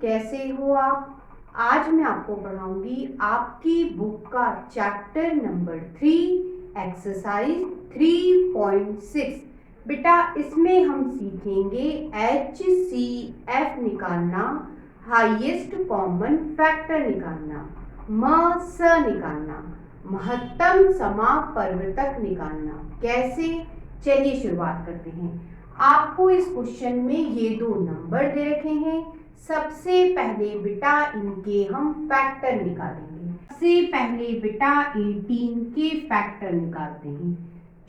कैसे हो आप। आज मैं आपको पढ़ाऊंगी आपकी बुक का चैप्टर नंबर 3 एक्सरसाइज 3.6। बेटा इसमें हम सीखेंगे HCF निकालना, हाईएस्ट कॉमन फैक्टर निकालना, स निकालना, महत्तम समापवर्तक निकालना। कैसे, चलिए शुरुआत करते हैं। आपको इस क्वेश्चन में ये दो नंबर दे रखे हैं। सबसे पहले बेटा इनके हम फैक्टर निकालेंगे। सबसे पहले बेटा 18 के फैक्टर निकालते हैं।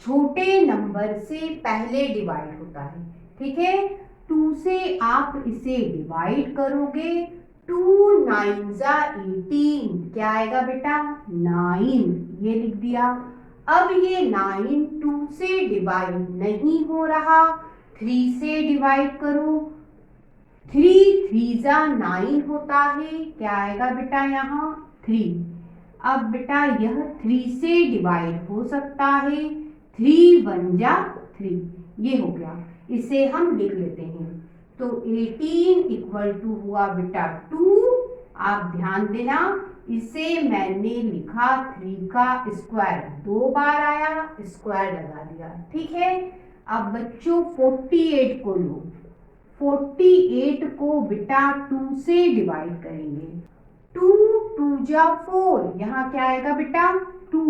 छोटे नंबर से पहले डिवाइड होता है, ठीक है। 2 से आप इसे डिवाइड करोगे, 2 9 जा 18, क्या आएगा बेटा 9, ये लिख दिया। अब ये 9 2 से डिवाइड नहीं हो रहा, 3 से डिवाइड करो, 3 3 जा 9 होता है, क्या आएगा बेटा यहाँ 3। अब बेटा यह 3 से डिवाइड हो सकता है, 3 1 जा 3, ये हो गया। इसे हम लिख लेते हैं। तो 18 इक्वल टू हुआ बेटा 2। आप ध्यान देना, इसे मैंने लिखा 3 का स्क्वायर, 2 बार आया, स्क्वायर लगा दिया, ठीक है। अब बच्चों 48 को लो, 48 को बेटा 2 से डिवाइड करेंगे, 2 2 जा 4, यहाँ क्या आएगा बेटा 2,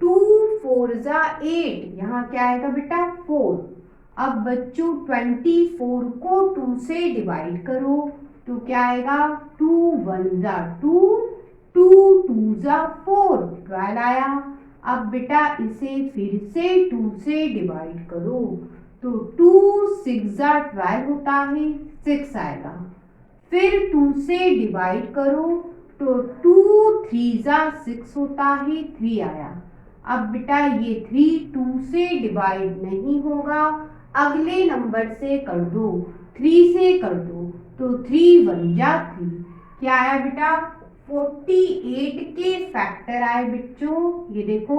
2 4 जा 8, यहाँ क्या आएगा बेटा 4। अब बच्चों 24 को 2 से डिवाइड करो, तो क्या आएगा 2 1 जा 2, 2 2 जा 4, 12 आया। अब बेटा इसे फिर से 2 से डिवाइड करो, तो 2 6 जा 12 होता है, 6 आएगा। फिर 2 से डिवाइड करो, तो 2 3 जा 6 होता है, 3 आया। अब बेटा ये 3 2 से डिवाइड नहीं होगा, अगले नंबर से कर दो, 3 से कर दो, तो 3 1 जा 3, क्या आया बेटा 48 के फैक्टर आए बच्चों। ये देखो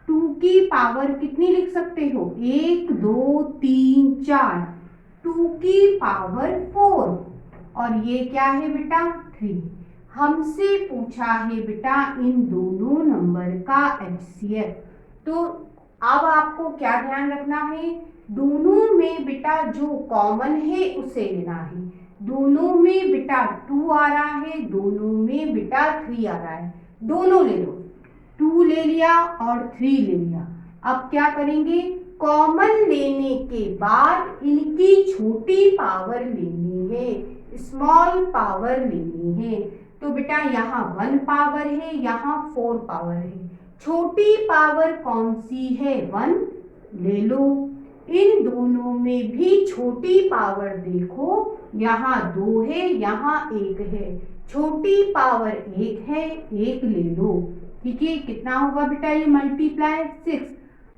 2 की पावर कितनी लिख सकते हो, 1 2 3 4, 2 की पावर 4, और ये क्या है बेटा 3। हमसे पूछा है बेटा इन दोनों नंबर का HCF। तो अब आपको क्या ध्यान रखना है, दोनों में बेटा जो कॉमन है उसे लेना है। दोनों में बेटा 2 आ रहा है, दोनों में बेटा 3 आ रहा है, दोनों ले लो, 2 ले लिया और 3 ले लिया। अब क्या करेंगे, कॉमन लेने के बाद इनकी छोटी पावर लेनी है, स्मॉल पावर लेनी है। तो बेटा यहाँ 1 पावर है, यहाँ 4 पावर है, छोटी पावर कौन सी है 1, ले लो। इन दोनों में भी छोटी पावर देखो, यहाँ 2 है, यहाँ 1 है, छोटी पावर 1 है, 1 ले लो, ठीक है। कितना होगा बेटा ये मल्टीप्लाई 6,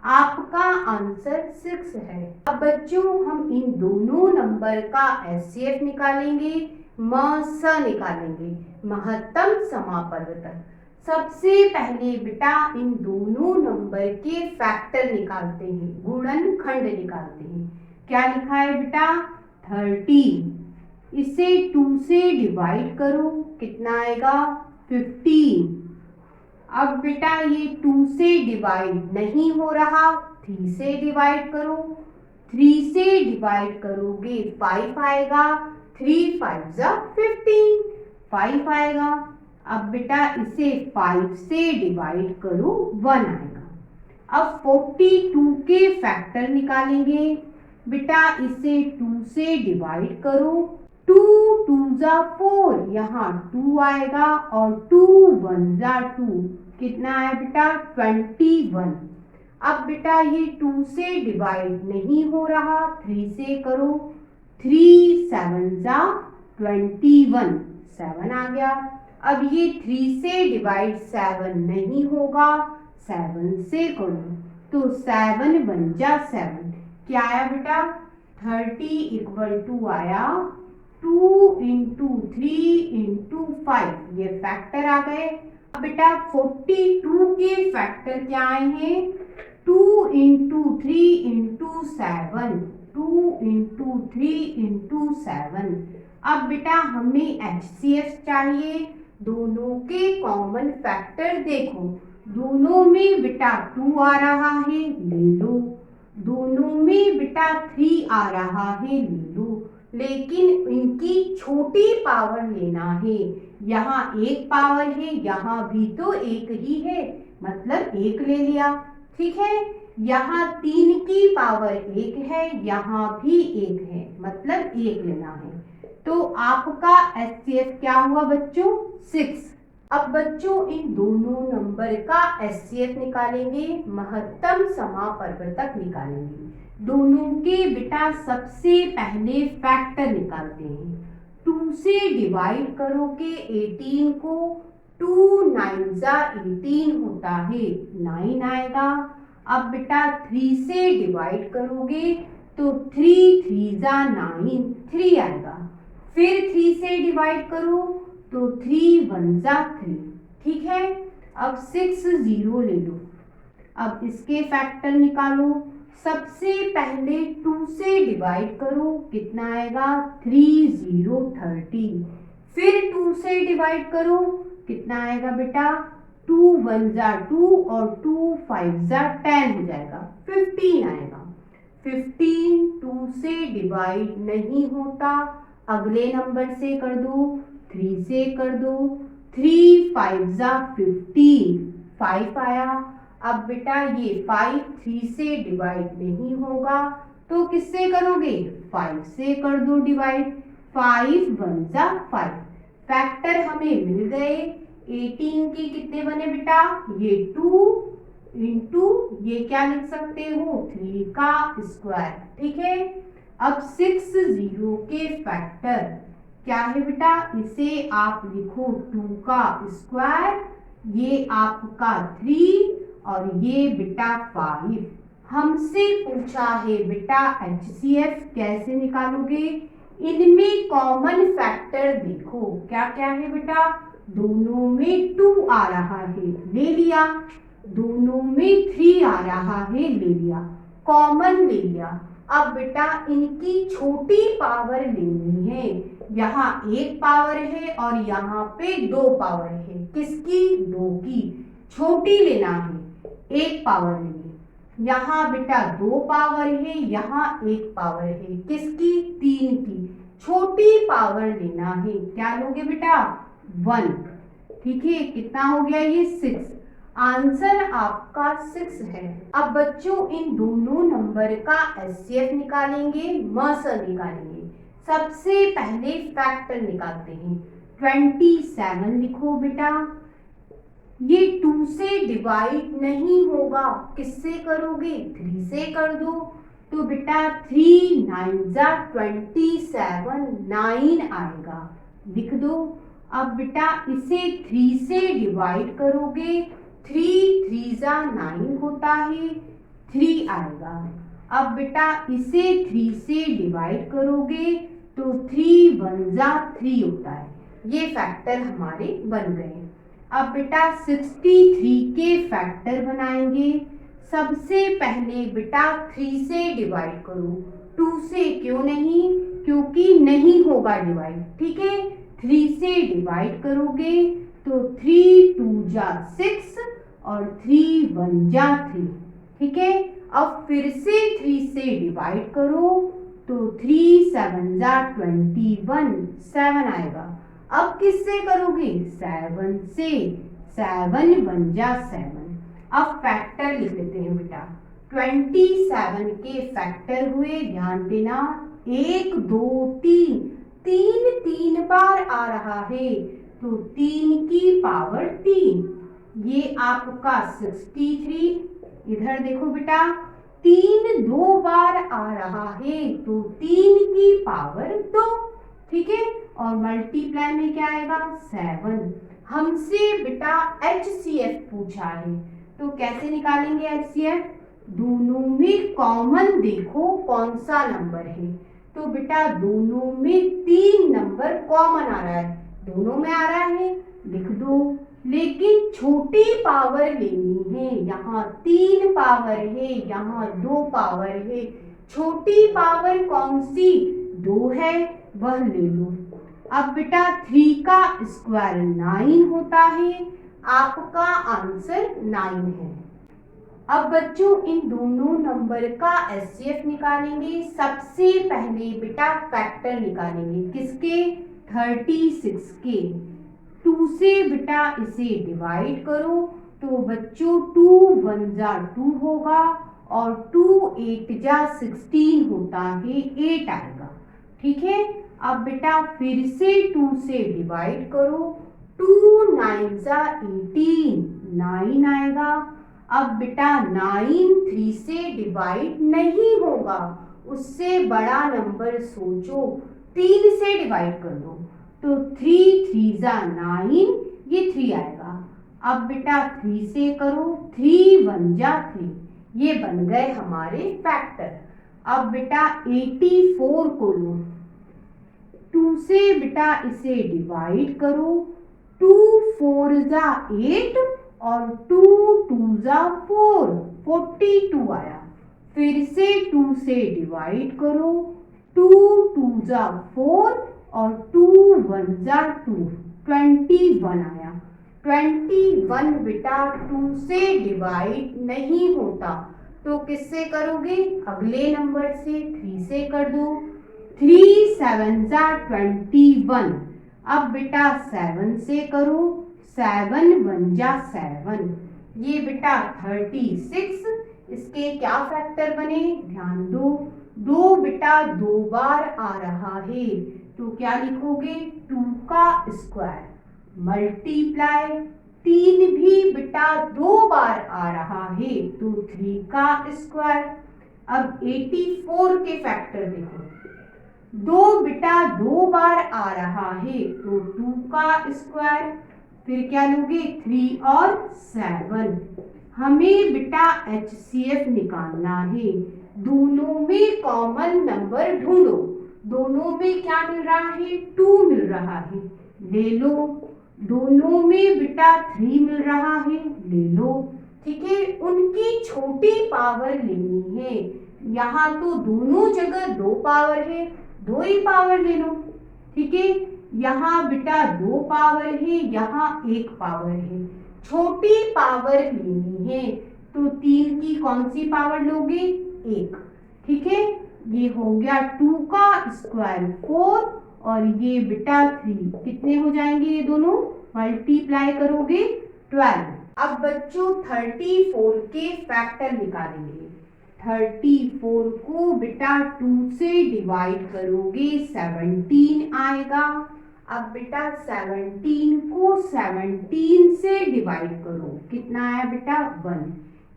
आपका आंसर 6 है। अब बच्चों हम इन दोनों नंबर का HCF निकालेंगे, स निकालेंगे, महत्तम समापवर्तक। सबसे पहले बेटा इन दोनों नंबर के फैक्टर निकालते हैं, गुणनखंड निकालते हैं। क्या लिखा है बेटा 13, इसे 2 से डिवाइड करो, कितना आएगा 15। अब बेटा ये 2 से डिवाइड नहीं हो रहा, 3 से डिवाइड करो, 3 से डिवाइड करोगे 5 आएगा, 3 5 जा 15, 5 आएगा। अब बेटा इसे 5 से डिवाइड करो, 1 आएगा। अब 42 के फैक्टर निकालेंगे, बेटा इसे 2 से डिवाइड करो, 2 2 जा 4, यहाँ 2 आएगा, और 2 1 जा 2, कितना आया बेटा 21। अब बेटा ये 2 से डिवाइड नहीं हो रहा, 3 से करो, 3 7 जा 21, 7 आ गया। अब ये 3 से डिवाइड 7 नहीं होगा, 7 से करो, तो 7 1 जा 7, क्या आया बेटा 30 इक्वल टू आया 2 इंटू 3 इंटू 5, ये फैक्टर आ गए। अब बेटा 42 के फैक्टर क्या आए हैं, 2 इंटू 3 इंटू 7, 2 इंटू 3 इंटू 7, अब बेटा हमें HCF चाहिए। दोनों के कॉमन फैक्टर देखो, दोनों में बेटा 2 आ रहा है, ले लो। दोनों में बेटा 3 आ रहा है, ले लो। लेकिन इनकी छोटी पावर लेना है। यहाँ एक पावर है, यहाँ भी तो एक ही है, मतलब एक ले लिया। ठीक है, यहाँ 3 की पावर 1 है, यहाँ भी 1 है, मतलब 1 लेना है। तो आपका HCF क्या हुआ बच्चों? 6। अब बच्चों इन दोनों नंबर का HCF निकालेंगे, महत्तम समापवर्तक निकालेंगे। दोनों के बेटा सबसे पहले फैक्टर निकालते हैं। 2 से डिवाइड करोगे 18 को, 2 9 जा 18 होता है, 9 आएगा। अब बेटा 3 से डिवाइड करोगे तो 3 3 जा 9, 3 आएगा। फिर 3 से डिवाइड करो तो 3 1 जा 3। ठीक है, अब 6 0 ले लो। अब इसके फैक्टर निकालो। सबसे पहले 2 से डिवाइड करो, कितना आएगा? 3 0 30। फिर 2 से डिवाइड करो, कितना आएगा बेटा? 2 1 जा 2 और 2 5 जा 10 हो जाएगा, 15 आएगा। 15 2 से डिवाइड नहीं होता, अगले नंबर से कर दो, 3 से कर दो। 3 5 जा 15, 5 आया। अब बेटा ये 5 3 से डिवाइड नहीं होगा, तो किससे करोगे? 5 से कर दो डिवाइड। 5 1 जा 5। फैक्टर हमें मिल गए। 18 के कितने बने बेटा? ये 2 इंटू ये क्या लिख सकते हो? 3 का स्क्वायर। ठीक है, अब 6 0 के फैक्टर क्या है बेटा? इसे आप लिखो 2 का स्क्वायर, ये आपका 3 और ये बेटा 5। हमसे पूछा है बेटा HCF कैसे निकालोगे? इनमें कॉमन फैक्टर देखो क्या क्या है बेटा? दोनों में 2 आ रहा है, ले लिया। दोनों में 3 आ रहा है, ले लिया, कॉमन ले लिया। अब बेटा इनकी छोटी पावर लेनी है। यहाँ 1 पावर है और यहाँ पे 2 पावर है। किसकी? 2 की। छोटी लेना है, 1 पावर लेंगे। यहाँ बेटा 2 पावर है, यहाँ 1 पावर है। किसकी? 3 की। छोटी पावर लेना है, क्या लोगे बेटा? 1। ठीक है, कितना हो गया ये? 6। आंसर आपका 6 है। अब बच्चों इन दोनों नंबर का HCF निकालेंगे, मसर निकालेंगे। सबसे पहले फैक्टर निकालते हैं। 27 लिखो बेटा। ये 2 से डिवाइड नहीं होगा, किससे करोगे? 3 से कर दो। तो बेटा 3 9 जा 27, 9 आएगा, लिख दो। अब बेटा इसे 3 से डिवाइड करोगे, 3 3 जा 9 होता है, 3 आएगा। अब बेटा इसे 3 से डिवाइड करोगे तो 3 1 जा 3 होता है। ये फैक्टर हमारे बन गए। अब बेटा 63 के फैक्टर बनाएंगे। सबसे पहले बेटा 3 से डिवाइड करो, 2 से क्यों नहीं? क्योंकि नहीं होगा डिवाइड। ठीक है, 3 से डिवाइड करोगे तो 3 2 जा 6 और 3 1 जा 3। ठीक है, अब फिर से 3 से डिवाइड करो तो 3 7 जा 21, 7 आएगा। अब किससे करोगे? 7 से, 7 1 जा 7। अब फैक्टर लिख लेते हैं बेटा। 27 के फैक्टर हुए, ध्यान देना, 1 2 3, 3 3 बार आ रहा है, तो 3 की पावर 3। ये आपका 63। इधर देखो बेटा, 3 2 बार आ रहा है, तो 3 की पावर 2। ठीक है, और मल्टीप्लाई में क्या आएगा? 7। हमसे बेटा HCF पूछा है, तो कैसे निकालेंगे HCF? दोनों में कॉमन देखो कौन सा नंबर है। तो बेटा दोनों में 3 नंबर कॉमन आ रहा है, दोनों में आ रहा है, लिख दो। लेकिन छोटी पावर लेनी है, यहाँ 3 पावर है, यहाँ 2 पावर है। छोटी पावर कौन सी? 2 है, वह ले लो। अब बेटा 3 का स्क्वायर 9 होता है, आपका आंसर 9 है। अब बच्चों इन दोनों नंबर का एचसीएफ निकालेंगे। सबसे पहले बेटा फैक्टर निकालेंगे, किसके? 36 के। 2 से बेटा इसे डिवाइड करो, तो बच्चों 2 1 जा 2 होगा और 2 8 जा 16 होता है, 8 आएगा। ठीक है, अब बेटा फिर से 2 से डिवाइड करो, 2 9 जा 18, 9 आएगा। अब बेटा 9 3 से डिवाइड नहीं होगा, उससे बड़ा नंबर सोचो, 3 से डिवाइड कर दो, तो 3 3 जा 9, ये 3 आएगा। अब बेटा 3 से करो, 3 1 जा 3, ये बन गए हमारे फैक्टर। अब बेटा 84 को लो, 2 से बेटा इसे डिवाइड करो, 2 4 जा 8 और 2 2 जा 4, 42 आया। फिर से 2 से डिवाइड करो, 2 2 जा 4 और 2 1 जा 2, 21 आया। 21 बेटा 2 से डिवाइड नहीं होता, तो किससे करोगे? अगले नंबर से, 3 से कर दो, 3 7 जा 21। अब बेटा 7 से करो, 7 1 जा 7, ये बेटा 36। इसके क्या फैक्टर बने? ध्यान दो, 2 बेटा 2 बार आ रहा है, तो क्या लिखोगे? 2 का स्क्वायर मल्टीप्लाई 3 भी बेटा 2 बार आ रहा है, तो 3 का स्क्वायर। अब 84 के फैक्टर देखो, 2 बेटा 2 बार आ रहा है, तो 2 का स्क्वायर। फिर क्या लोगे? 3 और 7। हमें बेटा एचसीएफ निकालना है, दोनों में कॉमन नंबर ढूंढो। दोनों में क्या मिल रहा है? 2 मिल रहा है, ले लो। दोनों में बेटा 3 मिल रहा है, ले लो। ठीक है, उनकी छोटी पावर लेनी है। यहाँ तो दोनों जगह 2 पावर है, 2 ही पावर ले लो। ठीक है, यहाँ बेटा 2 पावर है, यहाँ 1 पावर है, छोटी पावर लेनी है, तो 3 की कौन सी पावर लोगे? 1। ठीक है, ये हो गया 2 का स्क्वायर 4 और ये बेटा 3, कितने हो जाएंगे ये दोनों? मल्टीप्लाई करोगे 12। अब बच्चों 34 के फैक्टर निकालेंगे। 34 को बेटा 2 से डिवाइड करोगे, 17 आएगा। अब बेटा 17 को 17 से डिवाइड करो, कितना आया बेटा? 1।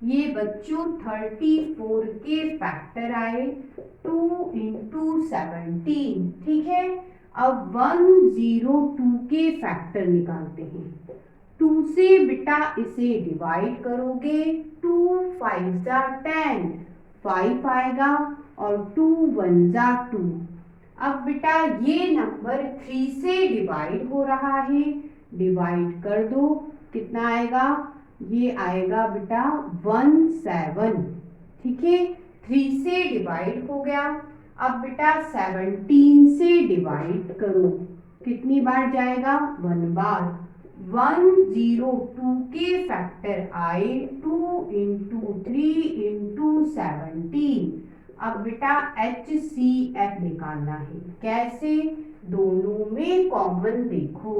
ये बच्चों 34 के फैक्टर आए, 2 इंटू 17। ठीक है, अब 102 के फैक्टर निकालते हैं। 2 से बेटा इसे डिवाइड करोगे, 2 5 जा 10, 5 आएगा और 2 1 जा 2। अब बेटा ये नंबर 3 से डिवाइड हो रहा है, डिवाइड कर दो, कितना आएगा? ये आएगा बेटा 17। ठीक है, 3 से डिवाइड हो गया। अब बेटा 17 से डिवाइड करो, कितनी बार जाएगा? 1 बार। 102 के फैक्टर आए, 2 इंटू 3 इंटू 17। अब बेटा HCF निकालना है, कैसे? दोनों में कॉमन देखो,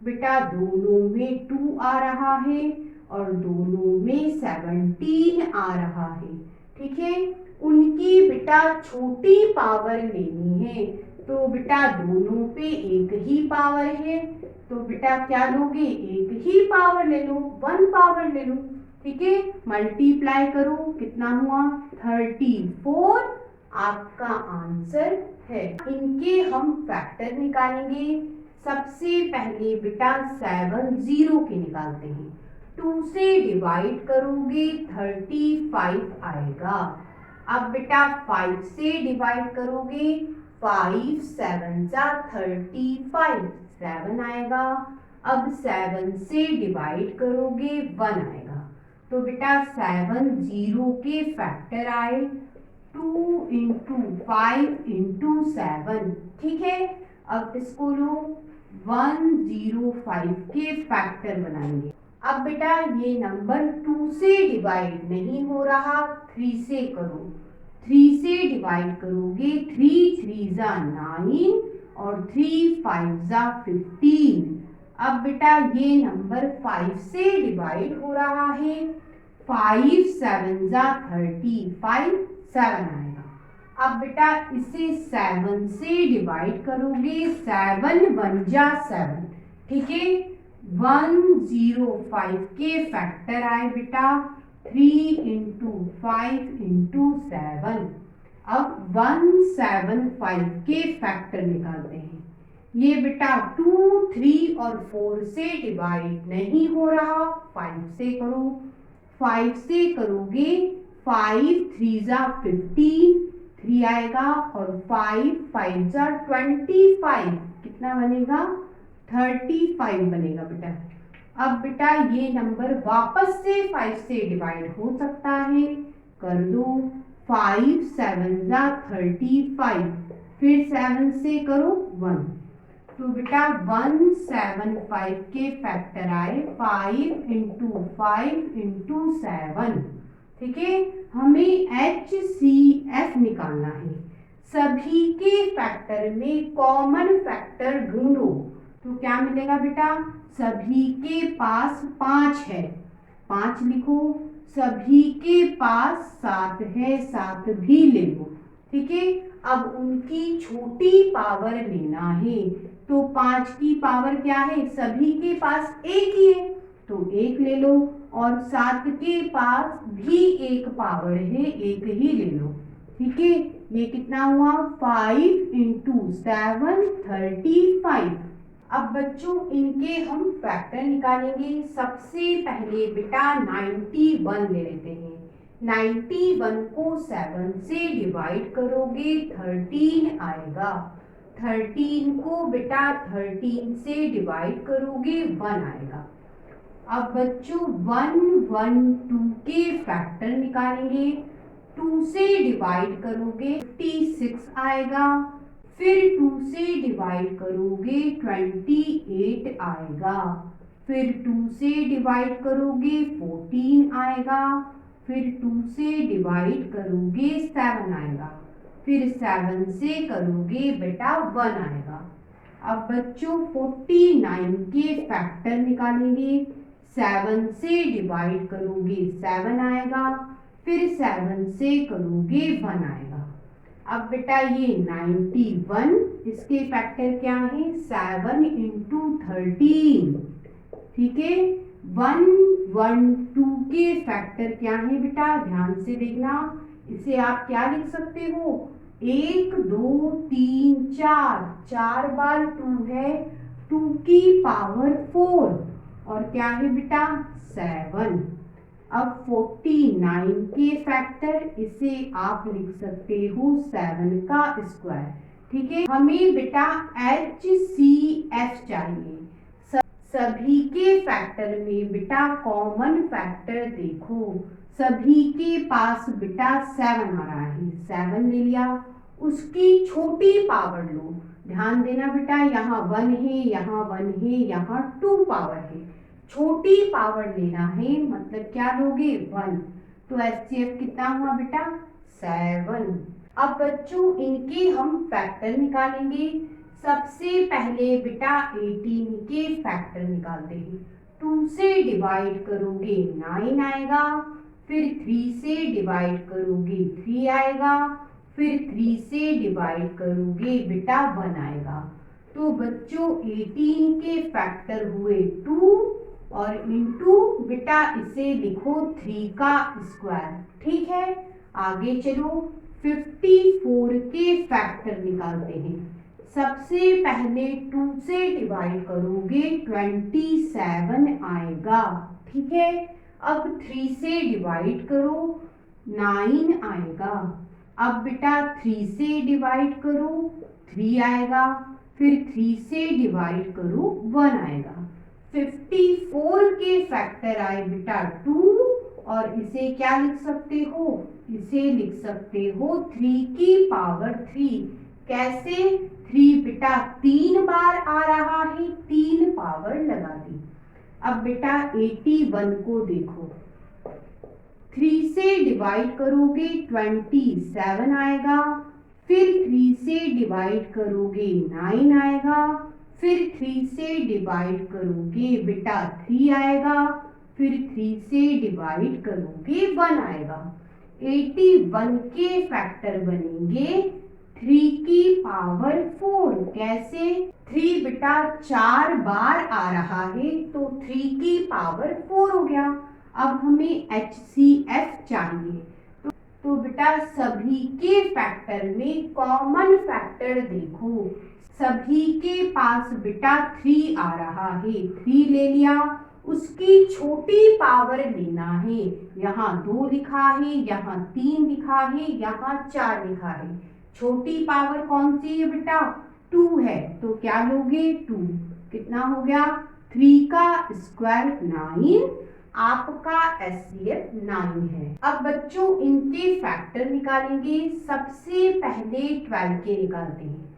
बेटा दोनों में 2 आ रहा है और दोनों में 17 आ रहा है। ठीक है, उनकी बेटा छोटी पावर लेनी है, तो बेटा दोनों पे एक ही पावर है, तो बेटा क्या लोगे? एक ही पावर ले लो, 1 पावर ले लो। ठीक है, मल्टीप्लाई करो, कितना हुआ? 34 आपका आंसर है। इनके हम फैक्टर निकालेंगे। सबसे पहले बेटा 70 के निकालते हैं। 2 से डिवाइड करोगे, 35 आएगा। अब बेटा 5 से डिवाइड करोगे, 5 7 जा 35, 7 आएगा। अब 7 से डिवाइड करोगे, 1 आएगा। तो बेटा 70 के फैक्टर आए, 2 इंटू 5 इंटू 7। ठीक है, अब इसको लो 105 के फैक्टर बनाएंगे। अब बेटा ये नंबर 2 से डिवाइड नहीं हो रहा, 3 से करो। 3 से डिवाइड करोगे 3 3 जा 9 और 3 5 जा 15। अब बेटा ये नंबर 5 से डिवाइड हो रहा है, 5 7 जा 35, 7 आएगा। अब बेटा इसे 7 से डिवाइड करोगे, 7 1 जा 7, ठीक है। 105 के फैक्टर आए बेटा 3 इंटू 5 इंटू 7। अब 175 के फैक्टर निकालते हैं। ये बेटा 2 3 और 4 से डिवाइड नहीं हो रहा, 5 से करो। 5 से करोगे 5 3 जा 15, 3 आएगा और 5 5 जा 25, कितना बनेगा 35 बनेगा बेटा। अब बेटा ये नंबर वापस से 5 से डिवाइड हो सकता है, कर दो। 5 7 जा 35, फिर 7 से करो 1, तो बेटा 175 के फैक्टर आए 5 इंटू 5 इंटू 7, ठीक है। हमें HCF निकालना है। सभी के फैक्टर में कॉमन फैक्टर ढूंढो, तो क्या मिलेगा बेटा, सभी के पास 5 है, 5 लिखो। सभी के पास 7 है, 7 भी ले लो, ठीक है। अब उनकी छोटी पावर लेना है, तो 5 की पावर क्या है, सभी के पास 1 ही है, तो 1 ले लो। और 7 के पास भी 1 पावर है, 1 ही ले लो, ठीक है। ये कितना हुआ, 5 इंटू 7 35। अब बच्चों इनके हम फैक्टर निकालेंगे। सबसे पहले बेटा 91 ले लेते हैं। 91 को 7 से डिवाइड करोगे 13 आएगा। 13 को बेटा 13 से डिवाइड करोगे 1 आएगा। अब बच्चों 112 के फैक्टर निकालेंगे। 2 से डिवाइड करोगे 56 आएगा, फिर 2 से डिवाइड करोगे 28 आएगा, फिर 2 से डिवाइड करोगे 14 आएगा, फिर 2 से डिवाइड करोगे 7 आएगा, फिर 7 से करोगे बेटा 1 आएगा। अब बच्चों 49 के फैक्टर निकालेंगे। 7 से डिवाइड करोगे 7 आएगा, फिर 7 से करोगे 1 आएगा। अब बेटा ये 91, इसके फैक्टर क्या है, 7 इंटू 13, ठीक है। 112 के फैक्टर क्या है बेटा, ध्यान से देखना। इसे आप क्या लिख सकते हो, 1 2 3 4, 4 बार 2 है, 2 की पावर 4, और क्या है बेटा 7। अब 49 के फैक्टर, इसे आप लिख सकते हो 7 का स्क्वायर, ठीक है। हमें बेटा HCF चाहिए। सभी के फैक्टर में बेटा कॉमन फैक्टर देखो, सभी के पास बेटा 7 आ रहा है, 7 ले लिया। उसकी छोटी पावर लो, ध्यान देना बेटा, यहाँ 1 है, यहाँ 1 है, यहाँ 2 पावर है, छोटी पावर लेना है, मतलब क्या लोगे 1, तो HCF कितना हुआ बेटा 7। अब बच्चों इनके हम फैक्टर निकालेंगे। सबसे पहले बेटा 18 के फैक्टर निकालते हैं। 2 से डिवाइड करोगे 9 आएगा, फिर 3 से डिवाइड करोगे 3 आएगा, फिर 3 से डिवाइड करोगे बेटा 1 आएगा। तो बच्चों 18 के फैक्टर हुए 2 और इंटू बेटा इसे लिखो 3 का स्क्वायर, ठीक है। आगे चलो 54 के फैक्टर निकालते हैं। सबसे पहले 2 से डिवाइड करोगे 27 आएगा, ठीक है। अब 3 से डिवाइड करो 9 आएगा। अब बेटा 3 से डिवाइड करो 3 आएगा, फिर 3 से डिवाइड करो 1 आएगा। 54 के फैक्टर आए बेटा 2, और इसे क्या लिख सकते हो, इसे लिख सकते हो 3 की पावर 3। कैसे, 3 बेटा 3 बार आ रहा है, 3 पावर लगा दी। अब बेटा 81 को देखो, 3 से डिवाइड करोगे 27 आएगा, फिर 3 से डिवाइड करोगे 9 आएगा, फिर 3 से डिवाइड करोगे बेटा 3 आएगा, फिर 3 से डिवाइड करोगे 1 आएगा। 81 के फैक्टर बनेंगे 3 की पावर 4। कैसे? 3 बेटा 4 बार आ रहा है तो 3 की पावर 4 हो गया। अब हमें HCF चाहिए, तो बेटा सभी के फैक्टर में कॉमन फैक्टर देखो, सभी के पास बेटा 3 आ रहा है, 3 ले लिया, उसकी छोटी पावर लेना है। यहाँ 2 लिखा है, यहाँ 3 लिखा है, यहाँ 4 लिखा है। छोटी पावर कौन सी है बेटा? 2 है, तो क्या लोगे? 2। कितना हो गया? 3 का स्क्वायर 9, आपका HCF 9 है। अब बच्चों इनके फैक्टर निकालेंगे। सबसे पहले 12 के निकालते हैं।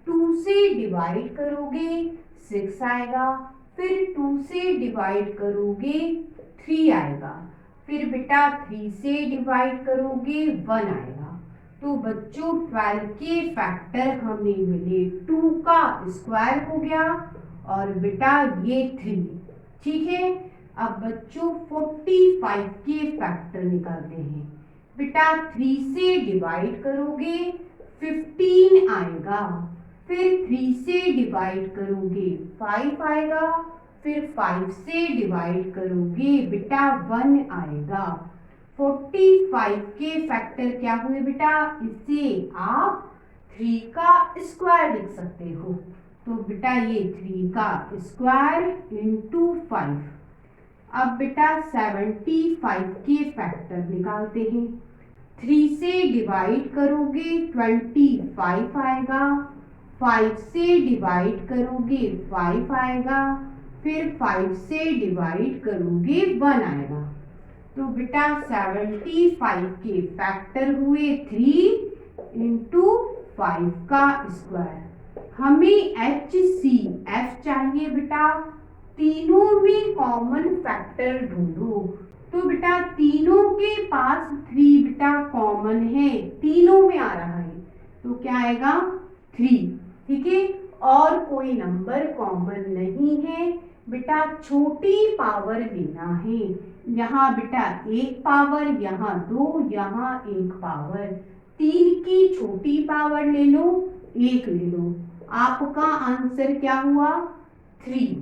2 से डिवाइड करोगे 6 आएगा, फिर 2 से डिवाइड करोगे 3 आएगा, फिर बेटा 3 से डिवाइड करोगे 1 आएगा। तो बच्चों 12 के फैक्टर हमें मिले, 2 का स्क्वायर हो गया और बेटा ये 3। ठीक है। अब बच्चों 45 के फैक्टर निकालते हैं। बेटा 3 से डिवाइड करोगे 15 आएगा, फिर 3 से डिवाइड करोगे 5 आएगा, फिर 5 से डिवाइड करोगे बेटा 1 आएगा। 45 के फैक्टर क्या हुए बेटा? इसे आप 3 का स्क्वायर लिख सकते हो। तो बेटा ये 3 का स्क्वायर इंटू 5। अब बेटा 75 के फैक्टर निकालते हैं। 3 से डिवाइड करोगे 25 आएगा, 5 से डिवाइड करोगे 5 आएगा, फिर 5 से डिवाइड करोगे 1 आएगा। तो बेटा 75 के फैक्टर हुए 3 इंटू 5 का स्क्वायर। हमें HCF चाहिए बेटा, तीनों में कॉमन फैक्टर ढूंढो। तो बेटा तीनों के पास 3 बेटा कॉमन है, तीनों में आ रहा है, तो क्या आएगा? 3। ठीक है। और कोई नंबर कॉमन नहीं है बेटा, छोटी पावर लेना है। यहाँ बेटा 1 पावर, यहाँ 2, यहाँ 1 पावर। 3 की छोटी पावर ले लो, 1 ले लो। आपका आंसर क्या हुआ? 3।